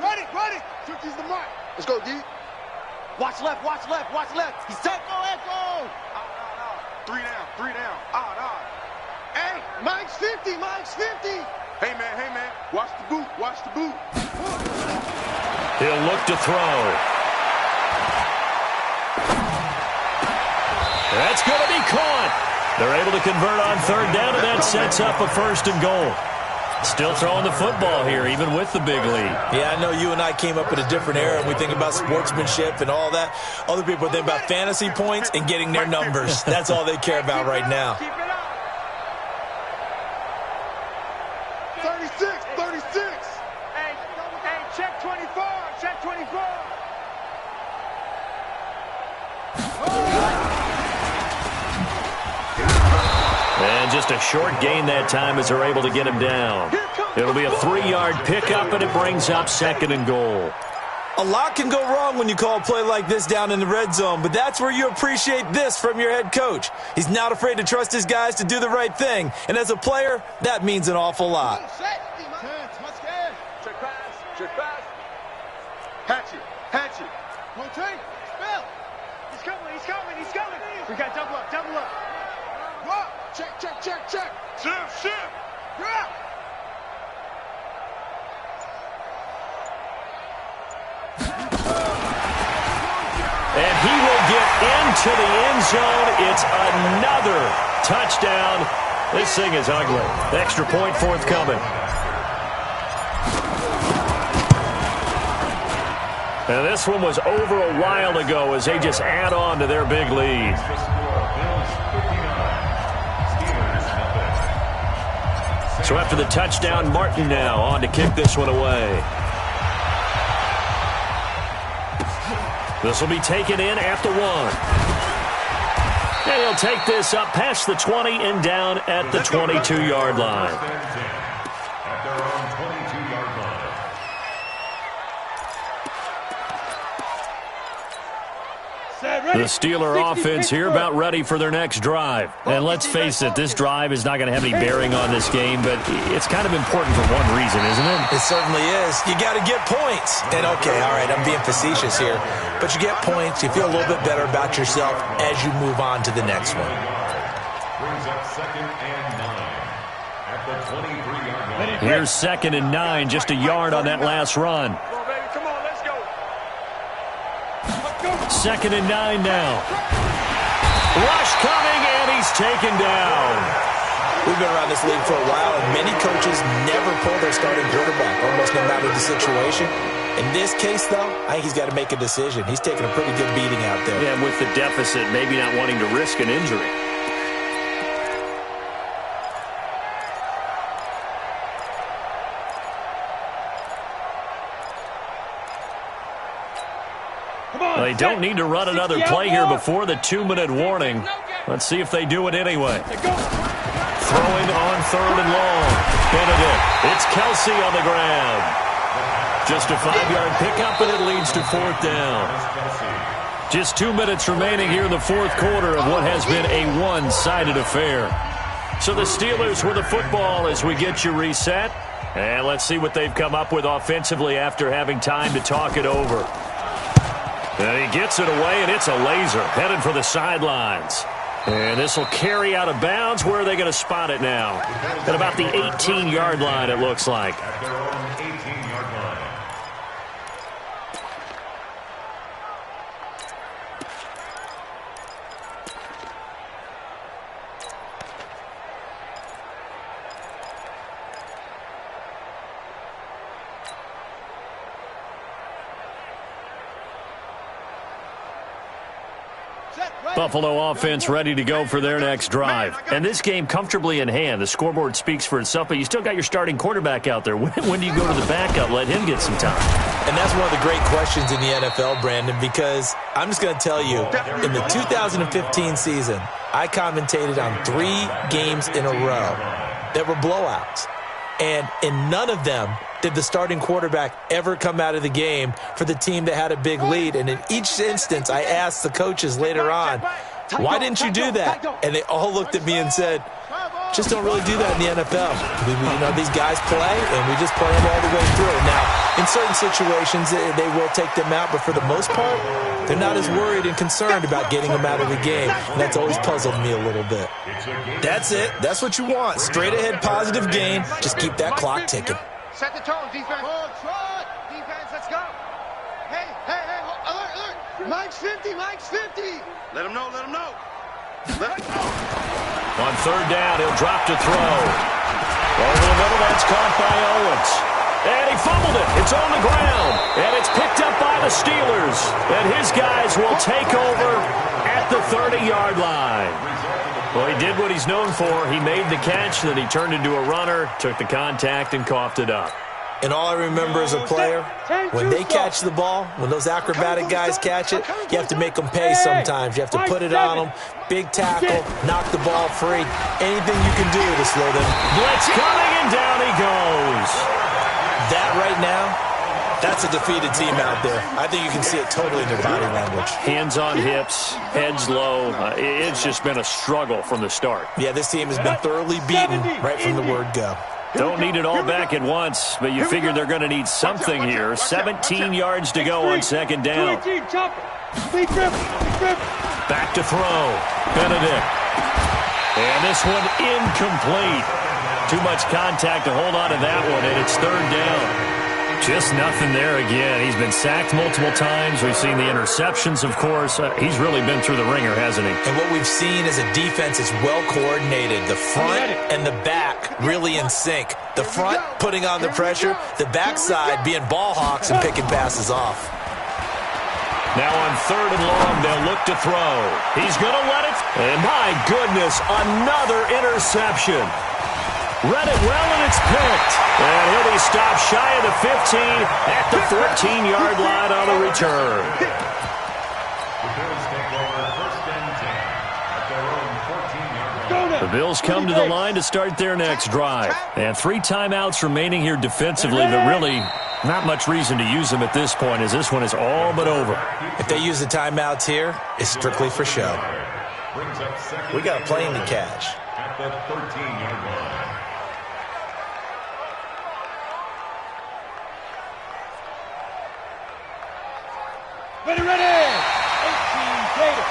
Ready. Turkey's the mark. Let's go, D. Watch left. He's set. Echo. 3 down. Hey, Mike's 50. Hey, man. Watch the boot. He'll look to throw. That's going to be caught. They're able to convert on third down, and that sets up a 1st and goal. Still throwing the football here, even with the big lead. Yeah, I know you and I came up in a different era, and we think about sportsmanship and all that. Other people think about fantasy points and getting their numbers. That's all they care about right now. 36. Hey, check 24. And just a short gain that time as they're able to get him down. It'll be a 3-yard pickup, and it brings up 2nd and goal. A lot can go wrong when you call a play like this down in the red zone, but that's where you appreciate this from your head coach. He's not afraid to trust his guys to do the right thing, and as a player, that means an awful lot. Check pass. Hatch it. Rotate. Spell. He's coming. We got double up. What? Check. Shift. Yeah. And he will get into the end zone. It's another touchdown. This thing is ugly. Extra point forthcoming. And this one was over a while ago as they just add on to their big lead. So after the touchdown, Martin now on to kick this one away. This will be taken in after 1. And he'll take this up past the 20 and down at the 22-yard line. At their own 22-yard line. Set, ready. The Steeler offense here about ready for their next drive. And let's face it, this drive is not going to have any bearing on this game, but it's kind of important for one reason, isn't it? It certainly is. You got to get points. And okay, all right, I'm being facetious here, but you get points, you feel a little bit better about yourself as you move on to the next one. Brings up 2nd and 9 at the 23-yard line. Here's 2nd and 9, just a yard on that last run. Come on, baby. Come on, let's go. 2nd and 9 now. Rush coming, and he's taken down. We've been around this league for a while, and many coaches never pull their starting quarterback, almost no matter the situation. In this case, though, I think he's got to make a decision. He's taking a pretty good beating out there. Yeah, with the deficit, maybe not wanting to risk an injury. They don't need to run another play here before the 2-minute warning. Let's see if they do it anyway. Throwing on 3rd and long. Benedict. It's Kelsey on the ground. Just a 5-yard pickup, and it leads to 4th down. Just 2 minutes remaining here in the 4th quarter of what has been a one-sided affair. So the Steelers with the football as we get you reset. And let's see what they've come up with offensively after having time to talk it over. And he gets it away, and it's a laser headed for the sidelines. And this will carry out of bounds. Where are they going to spot it now? At about the 18-yard line, it looks like. At their own 18-yard line. Buffalo offense ready to go for their next drive. And this game comfortably in hand. The scoreboard speaks for itself, but you still got your starting quarterback out there. When do you go to the backup? Let him get some time. And that's one of the great questions in the NFL, Brandon, because I'm just going to tell you, in the 2015 season, I commentated on 3 games in a row that were blowouts. And in none of them did the starting quarterback ever come out of the game for the team that had a big lead. And in each instance, I asked the coaches later on, why didn't you do that? And they all looked at me and said, just don't really do that in the NFL. You know, these guys play, and we just play them all the way through. Now, in certain situations, they will take them out, but for the most part, they're not as worried and concerned about getting them out of the game. And that's always puzzled me a little bit. That's it. That's what you want. Straight ahead, positive gain. Just keep that clock ticking. Set the tone, defense. Defense, let's go. Hey, alert. Mike's 50. Let him know. On 3rd down, he'll drop to throw. Over the middle, that's caught by Owens. And he fumbled it. It's on the ground. And it's picked up by the Steelers. And his guys will take over at the 30-yard line. Well, he did what he's known for. He made the catch, then he turned into a runner, took the contact, and coughed it up. And all I remember as a player, when they catch the ball, when those acrobatic guys catch it, you have to make them pay sometimes. You have to put it on them, big tackle, knock the ball free. Anything you can do to slow them. Blitz coming, and down he goes. That right now, that's a defeated team out there. I think you can see it totally in their body language. Hands on hips, heads low. It's just been a struggle from the start. Yeah, this team has been thoroughly beaten right from the word go. Don't need it all back at once, but you figure they're going to need something here. 17 yards to go on 2nd down. Back to throw. Benedict. And this one incomplete. Too much contact to hold on to that one, and it's 3rd down. Just nothing there again. He's been sacked multiple times. We've seen the interceptions, of course. He's really been through the ringer, hasn't he? And what we've seen is a defense that's well coordinated. The front and the back really in sync. The front putting on the pressure, the backside being ball hawks and picking passes off. Now on 3rd and long, they'll look to throw. He's going to let it. And my goodness, another interception. Read it well, and it's picked. And he'll be stopped shy of the 15 at the 14-yard line on the return. The Bills take over 1st and 10 at their own 14-yard line. The Bills come to the line to start their next drive. And 3 timeouts remaining here defensively, but really Not much reason to use them at this point, as this one is all but over. If they use the timeouts here, it's strictly for show. We got a plane to catch. At the 13-yard line. Ready! 18 Gator.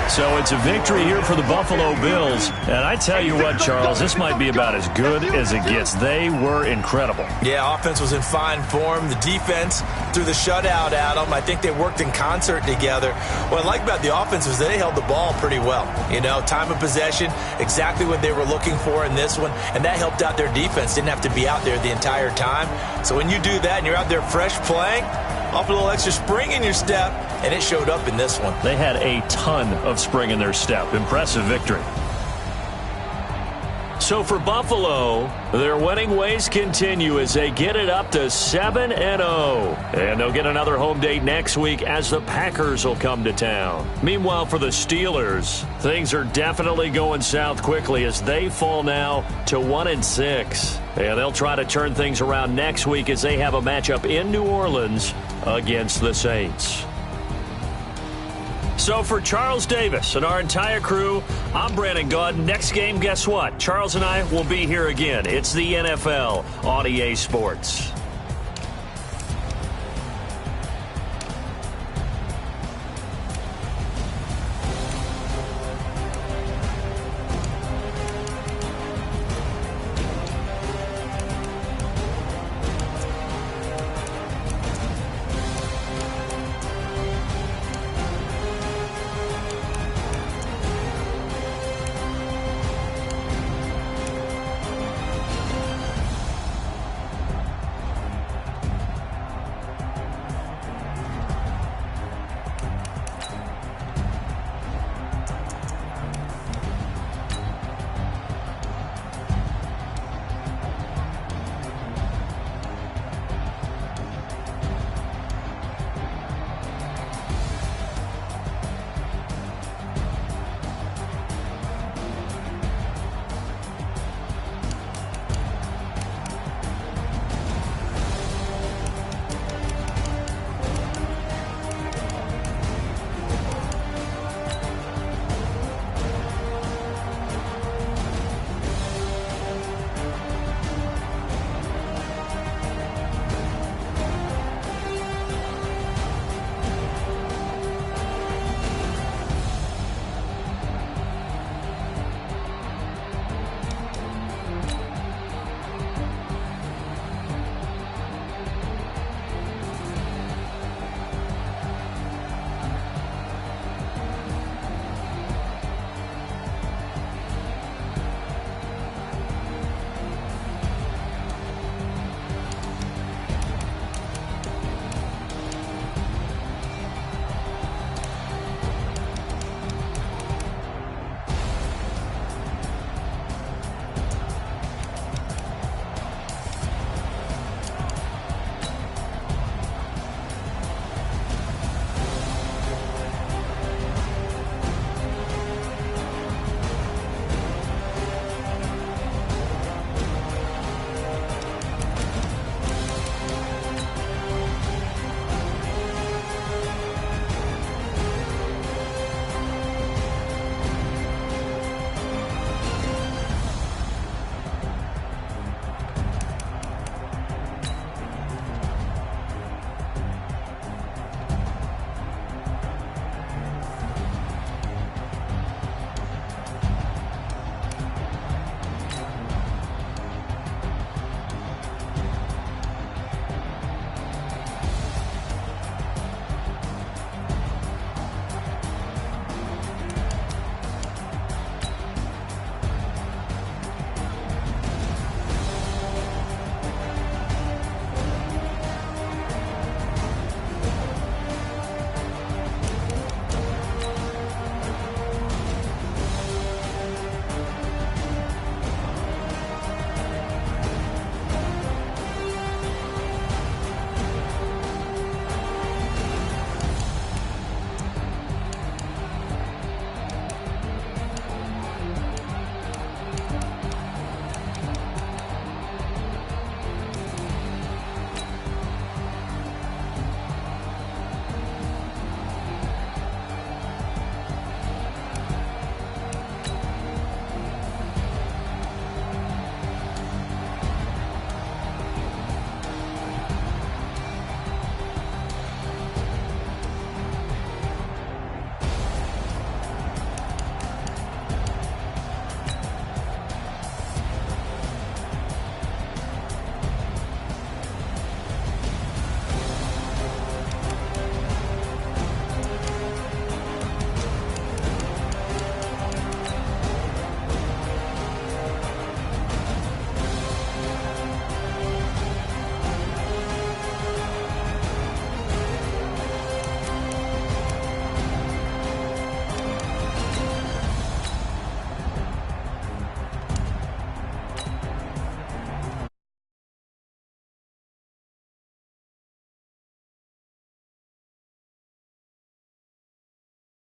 So it's a victory here for the Buffalo Bills. And I tell you what, Charles, this might be about as good as it gets. They were incredible. Yeah, offense was in fine form. The defense threw the shutout at them. I think they worked in concert together. What I like about the offense was they held the ball pretty well. You know, time of possession, exactly what they were looking for in this one, and that helped out their defense. Didn't have to be out there the entire time. So when you do that and you're out there fresh playing, off a little extra spring in your step, and it showed up in this one. They had a ton of spring in their step. Impressive victory. So for Buffalo, their winning ways continue as they get it up to 7-0. And they'll get another home date next week as the Packers will come to town. Meanwhile, for the Steelers, things are definitely going south quickly as they fall now to 1-6. And they'll try to turn things around next week as they have a matchup in New Orleans against the Saints. So for Charles Davis and our entire crew, I'm Brandon Gaudin. Next game, guess what? Charles and I will be here again. It's the NFL on EA Sports.